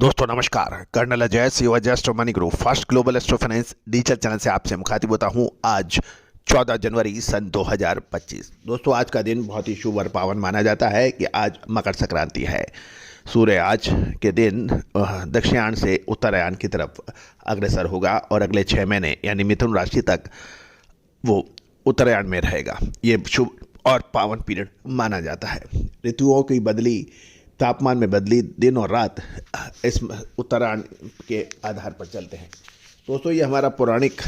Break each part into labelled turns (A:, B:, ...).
A: दोस्तों नमस्कार। Colonel Ajay CO astro money group first global astro finance digital channel से आपसे मुखातिब होता हूं। आज 14 जनवरी सन 2025। दोस्तों आज का दिन बहुत ही शुभ और पावन माना जाता है कि आज मकर संक्रांति है। सूर्य आज के दिन दक्षिणायन से उत्तरायण की तरफ अग्रसर होगा और अगले 6 महीने यानी मिथुन राशि तक वो उत्तरायण में रहेगा। ये शुभ और पावन पीरियड माना जाता है। ऋतुओं की बदली, तापमान में बदली, दिन और रात इस उत्तरायण के आधार पर चलते हैं। दोस्तों ये हमारा पौराणिक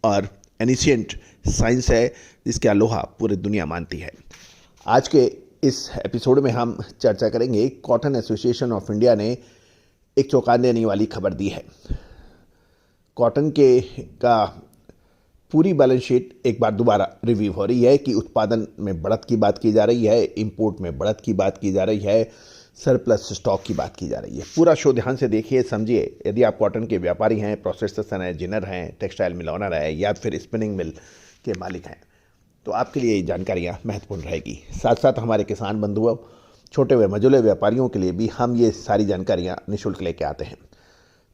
A: और एनिशिएंट साइंस है जिसकी अलोहा पूरी दुनिया मानती है। आज के इस एपिसोड में हम चर्चा करेंगे, कॉटन एसोसिएशन ऑफ इंडिया ने एक चौंका देने वाली खबर दी है। कॉटन के का पूरी बैलेंस शीट एक बार दोबारा रिव्यू हो रही है कि उत्पादन में बढ़त की बात की जा रही है, इंपोर्ट में बढ़त की बात की जा रही है, सरप्लस स्टॉक की बात की जा रही है। पूरा शो ध्यान से देखिए, समझिए। यदि आप कॉटन के व्यापारी हैं, प्रोसेसर हैं, जिनर हैं, टेक्सटाइल मिल ओनर है या फिर स्पिनिंग मिल के मालिक हैं, तो आपके लिए ये जानकारियाँ महत्वपूर्ण रहेगी। साथ साथ हमारे किसान बंधुओं, छोटे व मझोले व्यापारियों के लिए भी हम ये सारी जानकारियाँ निःशुल्क लेके आते हैं।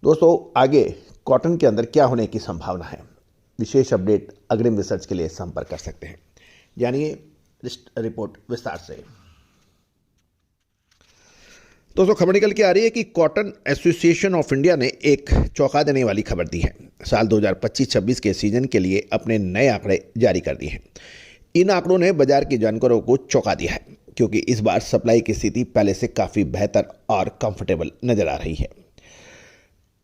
A: दोस्तों आगे कॉटन के अंदर क्या होने की संभावना है, विशेष अपडेट अग्रिम रिसर्च के लिए संपर्क कर सकते हैं। जानिए रिपोर्ट विस्तार से। दोस्तों खबर निकल के आ रही है कि कॉटन एसोसिएशन ऑफ इंडिया ने एक चौंका देने वाली खबर दी है। साल 2025-26 के सीजन के लिए अपने नए आंकड़े जारी कर दिए हैं। इन आंकड़ों ने बाजार के जानकारों को चौंका दिया है, क्योंकि इस बार सप्लाई की स्थिति पहले से काफ़ी बेहतर और कंफर्टेबल नजर आ रही है।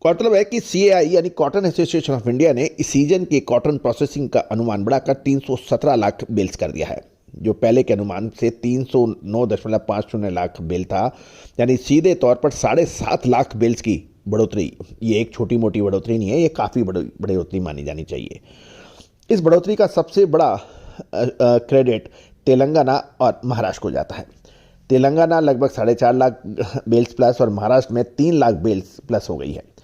A: गौरतलब है कि CAI यानी कॉटन एसोसिएशन ऑफ इंडिया ने इस सीजन की कॉटन प्रोसेसिंग का अनुमान बढ़ाकर 317 लाख बेल्स कर दिया है, जो पहले के अनुमान से 309.50 लाख बेल था। यानी सीधे तौर पर 7.5 लाख बेल्स की बढ़ोतरी। ये एक छोटी मोटी बढ़ोतरी नहीं है, ये काफ़ी बड़ी बढ़ोतरी मानी जानी चाहिए। इस बढ़ोतरी का सबसे बड़ा क्रेडिट तेलंगाना और महाराष्ट्र को जाता है। तेलंगाना लगभग 4.5 लाख बेल्स प्लस और महाराष्ट्र में 3 लाख बेल्स प्लस हो गई है।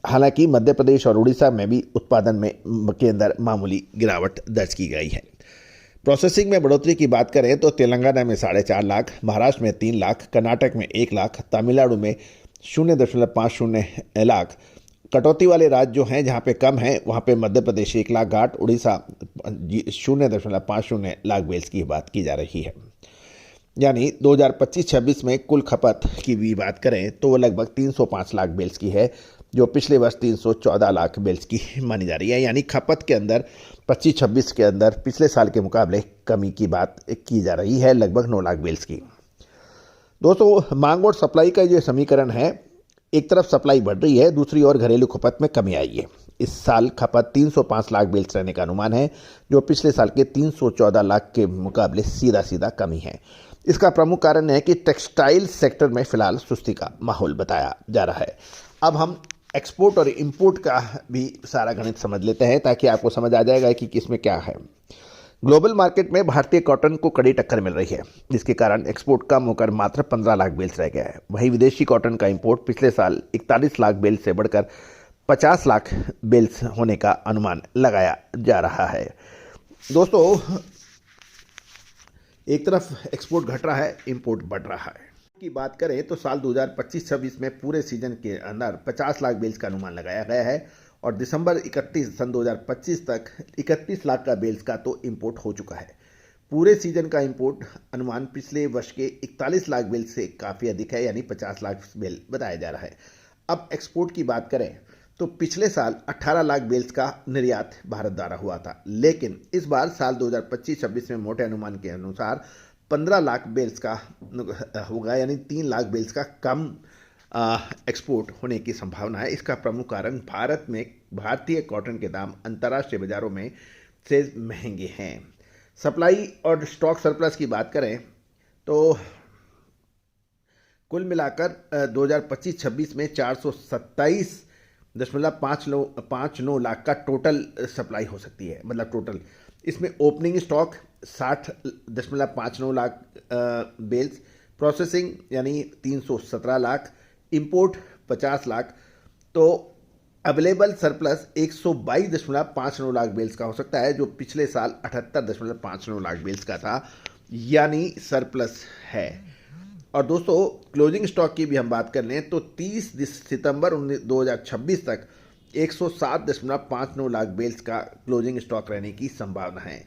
A: हालांकि मध्य प्रदेश और उड़ीसा में भी उत्पादन में के अंदर मामूली गिरावट दर्ज की गई है। प्रोसेसिंग में बढ़ोतरी की बात करें तो तेलंगाना में 4.5 लाख, महाराष्ट्र में 3 लाख, कर्नाटक में 1 लाख, तमिलनाडु में 0.50 लाख। कटौती वाले राज्य जो हैं जहां पे कम है वहां पे मध्य प्रदेश 1 लाख गाठ, उड़ीसा 0.50 लाख बेल्स की बात की जा रही है। यानी 2025-26 में कुल खपत की भी बात करें तो वो लगभग 305 लाख बेल्स की है, जो पिछले वर्ष 314 लाख बेल्स की मानी जा रही है। यानी खपत के अंदर 25-26 के अंदर पिछले साल के मुकाबले कमी की बात की जा रही है, लगभग 9 लाख बेल्स की। दोस्तों मांग और सप्लाई का जो समीकरण है, एक तरफ सप्लाई बढ़ रही है, दूसरी ओर घरेलू खपत में कमी आई है। इस साल खपत 305 लाख बेल्स रहने का अनुमान है, जो पिछले साल के 314 लाख के मुकाबले सीधा सीधा कमी है। इसका प्रमुख कारण है कि टेक्सटाइल सेक्टर में फिलहाल सुस्ती का माहौल बताया जा रहा है। अब हम एक्सपोर्ट और इंपोर्ट का भी सारा गणित समझ लेते हैं, ताकि आपको समझ आ जाएगा कि किसमें क्या है। ग्लोबल मार्केट में भारतीय कॉटन को कड़ी टक्कर मिल रही है, जिसके कारण एक्सपोर्ट कम होकर मात्र 15 लाख बेल्स रह गया है। वहीं विदेशी कॉटन का इंपोर्ट पिछले साल 41 लाख बेल्स से बढ़कर 50 लाख बेल्स होने का अनुमान लगाया जा रहा है। दोस्तों एक तरफ एक्सपोर्ट घट रहा है, इंपोर्ट बढ़ रहा है। की बात करें तो साल 2025-26 में पूरे सीजन के अंदर 50 लाख बेल्स का अनुमान लगाया गया है और दिसंबर 31 सन 2025 तक 31 लाख का बेल्स का तो इंपोर्ट हो चुका है। पूरे सीजन का इंपोर्ट अनुमान पिछले वर्ष के 41 लाख बेल्स से काफ़ी अधिक है, यानी 50 लाख बेल बताया जा रहा है। अब एक्सपोर्ट की बात करें तो पिछले साल 18 लाख बेल्स का निर्यात भारत द्वारा हुआ था, लेकिन इस बार साल 2025-26 में मोटे अनुमान के अनुसार 15 लाख बेल्स का होगा, यानी 3 लाख बेल्स का कम एक्सपोर्ट होने की संभावना है। इसका प्रमुख कारण भारत में भारतीय कॉटन के दाम अंतर्राष्ट्रीय बाजारों में से महंगे हैं। सप्लाई और स्टॉक सरप्लस की बात करें तो कुल मिलाकर 2025-26 में 427.59 लाख का टोटल सप्लाई हो सकती है, मतलब टोटल। इसमें opening stock 60.59 lakh bales, processing यानी 317 लाख, इंपोर्ट 50 लाख, तो अवेलेबल सरप्लस 122.59 लाख बेल्स का हो सकता है, जो पिछले साल 78.59 लाख बेल्स का था, यानी सरप्लस है। और दोस्तों क्लोजिंग स्टॉक की भी हम बात कर लें तो 30 सितंबर 2026 तक 107.59 लाख बेल्स का क्लोजिंग स्टॉक रहने की संभावना है।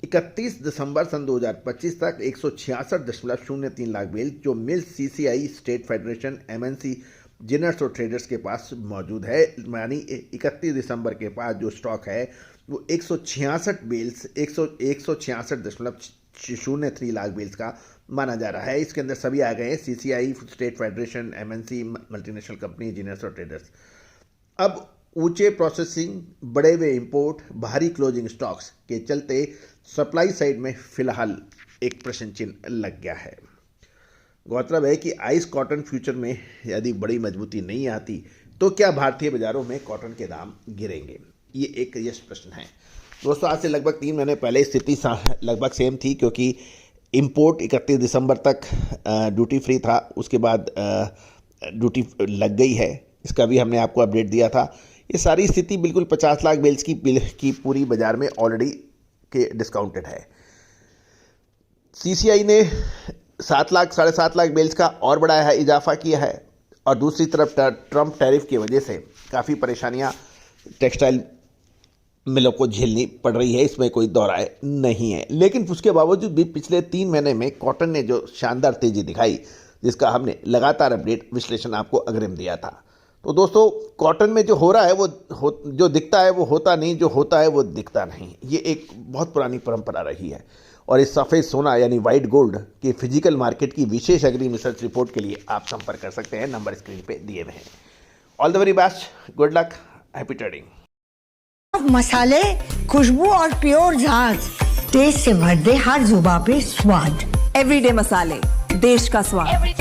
A: 31 दिसंबर सन 2025 तक 166.03 लाख बेल्स जो mills, CCI, state federation, MNC, ginners और ट्रेडर्स के पास मौजूद है। यानी 31 दिसंबर के पास जो स्टॉक है वो 166 बेल्स 166.03 लाख बेल्स का माना जा रहा है। इसके अंदर सभी आ गए हैं, CCI, state federation, MNC, multinational company, ginners और ट्रेडर्स। अब ऊंचे प्रोसेसिंग, बढ़े हुए इंपोर्ट, भारी क्लोजिंग स्टॉक्स के चलते सप्लाई साइड में फिलहाल एक प्रश्न चिन्ह लग गया है। गौरतलब है कि आइस कॉटन फ्यूचर में यदि बड़ी मजबूती नहीं आती तो क्या भारतीय बाजारों में कॉटन के दाम गिरेंगे, ये एक यश प्रश्न है। दोस्तों आज से लगभग 3 महीने पहले स्थिति लगभग सेम थी, क्योंकि इंपोर्ट 31 दिसंबर तक ड्यूटी फ्री था, उसके बाद ड्यूटी लग गई है। इसका भी हमने आपको अपडेट दिया था। ये सारी स्थिति बिल्कुल 50 लाख बेल्स की पूरी बाजार में ऑलरेडी के डिस्काउंटेड है। सीसीआई ने 7 लाख, 7.5 लाख बेल्स का और बड़ा है इजाफा किया है। और दूसरी तरफ ट्रंप टैरिफ की वजह से काफ़ी परेशानियां टेक्सटाइल मिलों को झेलनी पड़ रही है, इसमें कोई दो राय नहीं है। लेकिन उसके बावजूद भी पिछले 3 महीने में कॉटन ने जो शानदार तेजी दिखाई, जिसका हमने लगातार अपडेट विश्लेषण आपको अग्रिम दिया था। तो दोस्तों कॉटन में जो हो रहा है जो दिखता है वो होता नहीं, जो होता है वो दिखता नहीं। ये एक बहुत पुरानी परंपरा रही है। और इस सफ़ेद सोना यानी वाइट गोल्ड के फिजिकल मार्केट की विशेष अग्रिम रिसर्च रिपोर्ट के लिए आप संपर्क कर सकते हैं, नंबर स्क्रीन पे दिए हुए हैं। All the very best, good luck, happy trading.
B: मसाले, खुशबू और प्योर झाग, टेस्ट से भर दे हर जुबान पे स्वाद।
C: एवरीडे मसाले, देश का स्वाद।